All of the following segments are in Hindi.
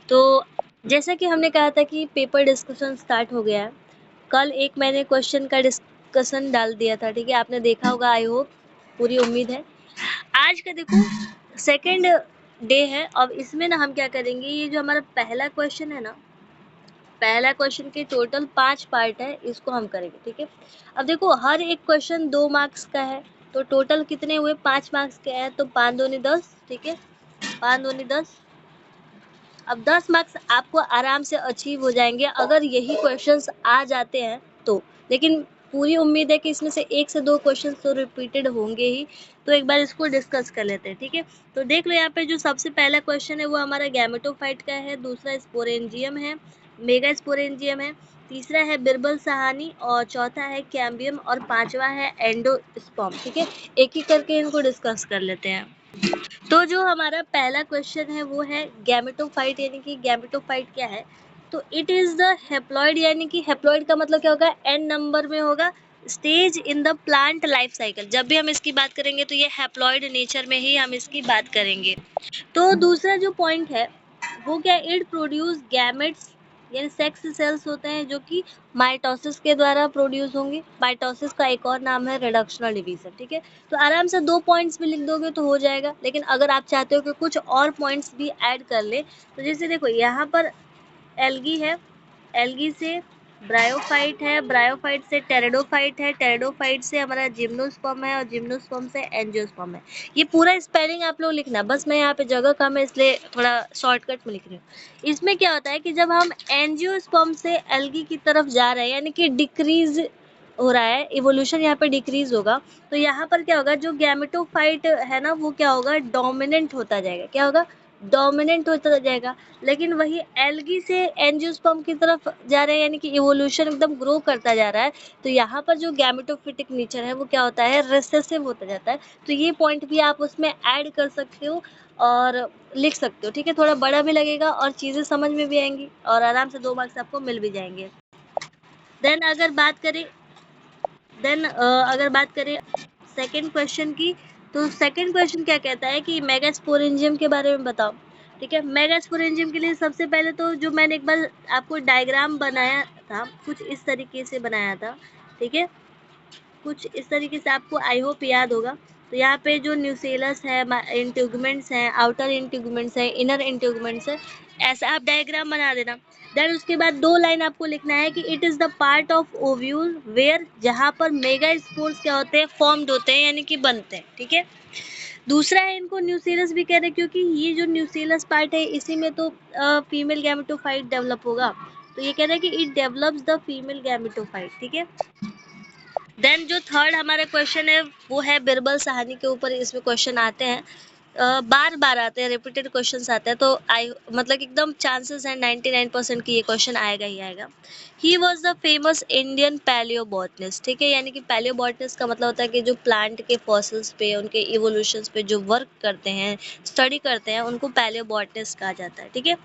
तो जैसा कि हमने कहा था कि पेपर डिस्कशन स्टार्ट हो गया है। कल एक मैंने क्वेश्चन का डिस्कशन डाल दिया था, ठीक है, आपने देखा होगा, आई होप, पूरी उम्मीद है। आज का देखो सेकंड डे है। अब इसमें ना हम क्या करेंगे, ये जो हमारा पहला क्वेश्चन है ना, पहला क्वेश्चन के टोटल 5 पार्ट है, इसको हम करेंगे, ठीक है। अब देखो हर एक क्वेश्चन 2 मार्क्स का है, तो टोटल कितने हुए, 5 मार्क्स के हैं, तो 5 दूनी 10, ठीक है, 5 दूनी 10। अब 10 मार्क्स आपको आराम से अचीव हो जाएंगे अगर यही क्वेश्चंस आ जाते हैं तो। लेकिन पूरी उम्मीद है कि इसमें से 1 से 2 क्वेश्चंस तो रिपीटेड होंगे ही। तो एक बार इसको डिस्कस कर लेते हैं, ठीक है। तो देख लो यहाँ पे जो सबसे पहला क्वेश्चन है वो हमारा गैमेटोफाइट का है, दूसरा स्पोरेंजियम है, मेगा स्पोरेंजियम है, तीसरा है बिरबल सहानी, और चौथा है कैम्बियम, और पांचवा है एंडोस्पर्म, ठीक है। एक एक करके इनको डिस्कस कर लेते हैं। तो जो हमारा पहला क्वेश्चन है वो है गैमेटोफाइट, यानी कि गैमेटोफाइट क्या है। तो इट इज द हेप्लॉइड, यानी कि हेप्लॉइड का मतलब क्या होगा, एन नंबर में होगा, stage in the plant life cycle. जब भी हम इसकी बात करेंगे तो ये हेप्लॉइड नेचर में ही हम इसकी बात करेंगे। तो दूसरा जो पॉइंट है वो क्या, इट प्रोड्यूस गैमेट्स, यानी सेक्स सेल्स होते हैं जो कि माइटोसिस के द्वारा प्रोड्यूस होंगे। माइटोसिस का एक और नाम है रिडक्शनल डिवीजन, ठीक है। तो आराम से 2 पॉइंट्स भी लिख दोगे तो हो जाएगा। लेकिन अगर आप चाहते हो कि कुछ और पॉइंट्स भी ऐड कर ले, तो जैसे देखो यहाँ पर एल्गी है, एल्गी से ब्रायोफाइट है, ब्रायोफाइट से टेरिडोफाइट है, टेरिडोफाइट से हमारा जिम्नोस्पर्म है, और जिम्नोस्पर्म से एंजियोस्पर्म है। ये पूरा स्पेलिंग आप लोग लिखना, बस मैं यहाँ पे जगह कम है इसलिए थोड़ा शॉर्टकट में लिख रही हूँ। इसमें क्या होता है कि जब हम एंजियोस्पर्म से एल्गी की तरफ जा रहे हैं, यानी कि डिक्रीज हो रहा है, इवोल्यूशन यहाँ पे डिक्रीज होगा, तो यहाँ पर क्या होगा, जो गैमेटोफाइट है ना वो क्या होगा, डोमिनेंट होता जाएगा। क्या होगा, डोमिनेंट होता जाएगा। लेकिन वही एल्गी से एंजियोस्पर्म की तरफ जा रहे हैं, यानी कि इवोल्यूशन एकदम ग्रो करता जा रहा है, तो यहाँ पर जो गैमेटोफिटिक नेचर है वो क्या होता है, रिसेसिव होता जाता है। तो ये पॉइंट भी आप उसमें ऐड कर सकते हो और लिख सकते हो, ठीक है। थोड़ा बड़ा भी लगेगा और चीज़ें समझ में भी आएंगी और आराम से 2 मार्क्स आपको मिल भी जाएंगे। देन अगर बात करें सेकंड क्वेश्चन की, तो सेकंड क्वेश्चन क्या कहता है कि मेगास्पोरेंजियम के बारे में बताओ, ठीक है। मेगास्पोरेंजियम के लिए सबसे पहले तो जो मैंने एक बार आपको डायग्राम बनाया था, कुछ इस तरीके से बनाया था, ठीक है, कुछ इस तरीके से आपको आई होप याद होगा। तो यहाँ पे जो न्यूसेलस है, इंट्यूगमेंट्स हैं, आउटर इंट्यूगमेंट्स है, इनर इंट्यूगमेंट्स है, ऐसा आप डायग्राम बना देना। देन उसके बाद 2 लाइन आपको लिखना है कि it is the part of ovule where, जहाँ पर मेगा स्पोर्स क्या होते हैं, फॉर्म्ड होते हैं, यानी कि बनते हैं, ठीक है। दूसरा है, इनको न्यूसेलस भी कह रहे हैं क्योंकि ये जो न्यूसेलस पार्ट है इसी में तो फीमेल गैमेटोफाइट डेवलप होगा। तो ये कह रहे हैं कि it develops the female gametophyte, ठीक है। देन जो थर्ड हमारा क्वेश्चन है वो है बिरबल सहानी के ऊपर इसमें क्वेश्चन आते हैं, बार बार आते हैं, रिपीटेड क्वेश्चंस आते हैं, तो आई मतलब एकदम चांसेस है 99% की ये क्वेश्चन आएगा ही आएगा। He was the famous Indian palaeobotanist, ठीक है, यानी कि पैलियोबॉटनिस्ट का मतलब होता है कि जो प्लांट के फॉसिल्स पे, उनके इवोल्यूशंस पे जो वर्क करते हैं, स्टडी करते हैं, उनको पैलियोबॉटनिस्ट कहा जाता है, ठीक है।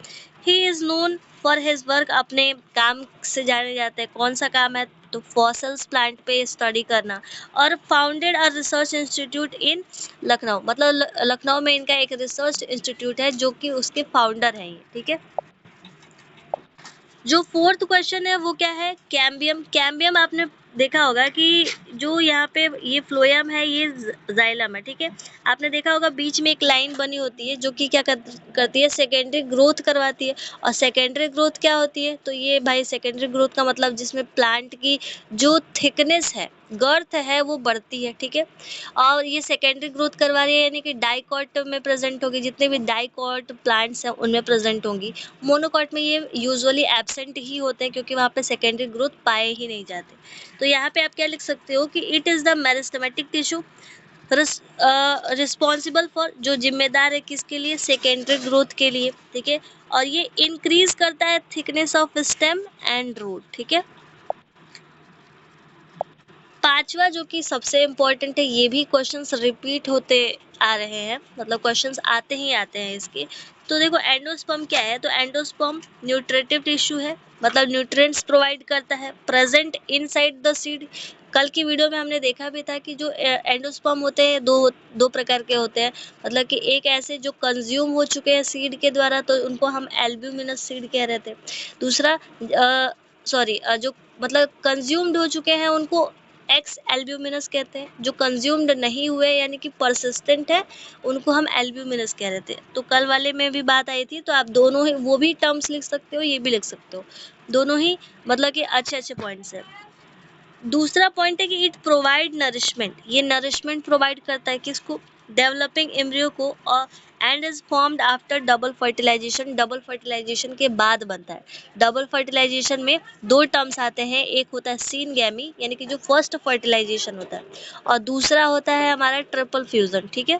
He is known for his work, अपने काम से जाने जाते हैं। कौन सा काम है, तो फॉसिल्स प्लांट पे स्टडी करना। और फाउंडेड अ रिसर्च इंस्टीट्यूट इन लखनऊ, मतलब लखनऊ में इनका एक रिसर्च इंस्टीट्यूट है जो कि उसके फाउंडर हैं ये, ठीक है। जो फोर्थ क्वेश्चन है वो क्या है, कैम्बियम। कैम्बियम आपने देखा होगा कि जो यहाँ पे ये फ्लोएम है, ये जाइलम है, ठीक है। आपने देखा होगा बीच में एक लाइन बनी होती है जो कि क्या करती है, सेकेंडरी ग्रोथ करवाती है। और सेकेंडरी ग्रोथ क्या होती है, तो ये भाई सेकेंडरी ग्रोथ का मतलब जिसमें प्लांट की जो थिकनेस है, गर्थ है, वो बढ़ती है, ठीक है। और ये सेकेंडरी ग्रोथ करवा रही है, यानी कि डाइकॉट में प्रेजेंट होगी, जितने भी डाइकॉट प्लांट्स हैं उनमें प्रेजेंट होंगी। मोनोकॉट में ये यूजुअली एब्सेंट ही होते हैं क्योंकि वहाँ पे सेकेंडरी ग्रोथ पाए ही नहीं जाते। तो यहाँ पे आप क्या लिख सकते हो कि it is the meristematic tissue responsible for, जो जिम्मेदार है किसके लिए, सेकेंडरी ग्रोथ के लिए, ठीक है। और ये इंक्रीज करता है thickness of stem and root, ठीक है। पांचवा जो कि सबसे इम्पोर्टेंट है, ये भी क्वेश्चंस रिपीट होते आ रहे हैं, मतलब क्वेश्चंस आते ही आते हैं इसके। तो देखो एंडोस्पर्म क्या है, तो एंडोस्पर्म न्यूट्रिटिव टिश्यू है, मतलब न्यूट्रिएंट्स प्रोवाइड करता है, प्रेजेंट इनसाइड द सीड। कल की वीडियो में हमने देखा भी था कि जो एंडोस्पर्म होते हैं दो प्रकार के होते हैं, मतलब कि एक ऐसे जो कंज्यूम हो चुके हैं सीड के द्वारा तो उनको हम एल्ब्यूमिनस सीड कह रहे थे। दूसरा जो मतलब कंज्यूम्ड हो चुके हैं उनको एक्स एल्ब्यूमिनस कहते हैं। जो कंज्यूम्ड नहीं हुए यानी कि परसिस्टेंट है उनको हम एल्ब्यूमिनस कह रहे थे। तो कल वाले में भी बात आई थी, तो आप दोनों ही वो भी टर्म्स लिख सकते हो, ये भी लिख सकते हो, दोनों ही मतलब कि अच्छे पॉइंट्स है। दूसरा पॉइंट है कि इट प्रोवाइड नरिशमेंट, ये नरिशमेंट प्रोवाइड करता है किसको, डेवलपिंग एम्ब्रियो को, और and is formed after double fertilization, double fertilization के बाद बनता है। डबल फर्टिलाइजेशन में दो टर्म्स आते हैं, एक होता है सीनगैमी यानी कि जो फर्स्ट फर्टिलाइजेशन होता है, और दूसरा होता है हमारा ट्रिपल फ्यूजन। ठीक है,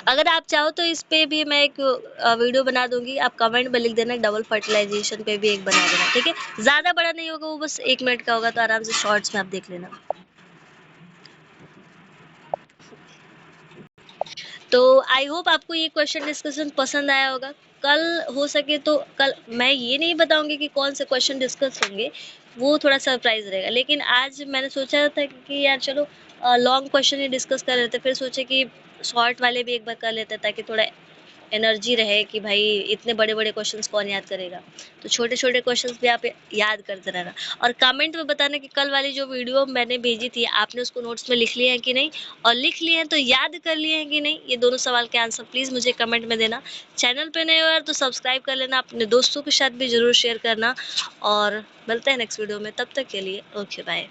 अगर आप चाहो तो इस पे भी मैं एक वीडियो बना दूंगी, आप कमेंट में लिख देना डबल फर्टिलाइजेशन पे भी एक बना देना। ठीक है, ज़्यादा बड़ा नहीं होगा, वो बस 1 मिनट का होगा, तो आराम से शॉर्ट्स में आप देख लेना। तो आई होप आपको ये क्वेश्चन डिस्कशन पसंद आया होगा। कल हो सके तो कल मैं ये नहीं बताऊंगी कि कौन से क्वेश्चन डिस्कस होंगे, वो थोड़ा सरप्राइज रहेगा, लेकिन आज मैंने सोचा था कि यार चलो लॉन्ग क्वेश्चन ही डिस्कस कर रहे थे, फिर सोचे कि शॉर्ट वाले भी एक बार कर लेते ताकि थोड़ा एनर्जी रहे कि भाई इतने बड़े बड़े क्वेश्चंस कौन याद करेगा। तो छोटे छोटे क्वेश्चंस भी आप याद करते रहना, और कमेंट में बताना कि कल वाली जो वीडियो मैंने भेजी थी आपने उसको नोट्स में लिख लिया है कि नहीं, और लिख लिए हैं तो याद कर लिए हैं कि नहीं, ये दोनों सवाल के आंसर प्लीज़ मुझे कमेंट में देना। चैनल पे नए हो यार तो सब्सक्राइब कर लेना, अपने दोस्तों के साथ भी ज़रूर शेयर करना, और मिलते हैं नेक्स्ट वीडियो में, तब तक के लिए ओके बाय।